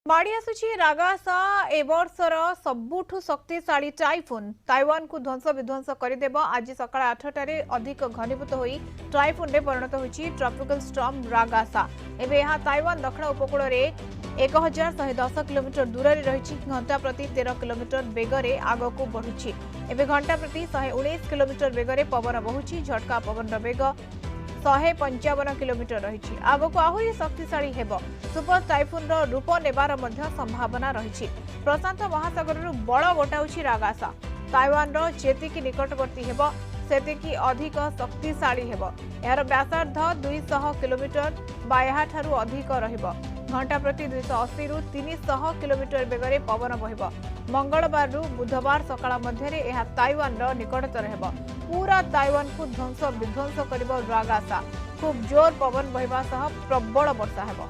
माड़ी आसुची रागासा ए वर्षर सबुठु शक्तिशाली टाइफुन ताइवान को ध्वंस विध्वंस करदेव। आज सकाळ 8टारे अधिक घनीभूत होई टाइफुन रे परिणत होईची ट्रॉपिकल स्टॉर्म रागासा। एबे यहाँ ताइवान दक्षिण उपकूल रे 1110 किलोमीटर दूर रही घंटा प्रति 13 किलोमीटर बेगरे आगक बढ़ुची। एबे घंटा प्रति 119 किलोमीटर बेगरे पवन बहुची। झटका पवन बेग 155 किलोमीटर रही। आगक आहरी शक्तिशाली हेब। सुपर टाइफुन रूप नेबार मध्य संभावना रही। प्रशांत महासागर बल गोटाउछि रागासा। ताइवान जेतिकी निकटवर्ती हेब सेतिकी अधिक शक्तिशाली हेब। यार व्यासार्ध 200 किलोमीटर बा याठारु अधिक रहिब। घंटा प्रति 280 रु 300 किलोमीटर बेगरे पवन बहिब। मंगलवार रु बुधवार सकाळ मध्यरे एहा ताइवान निकटतर हेब। पूरा ताइवान को ध्वंस विध्वंस करिब रागासा। खूब जोर पवन बहिबा सह प्रबल वर्षा हेब।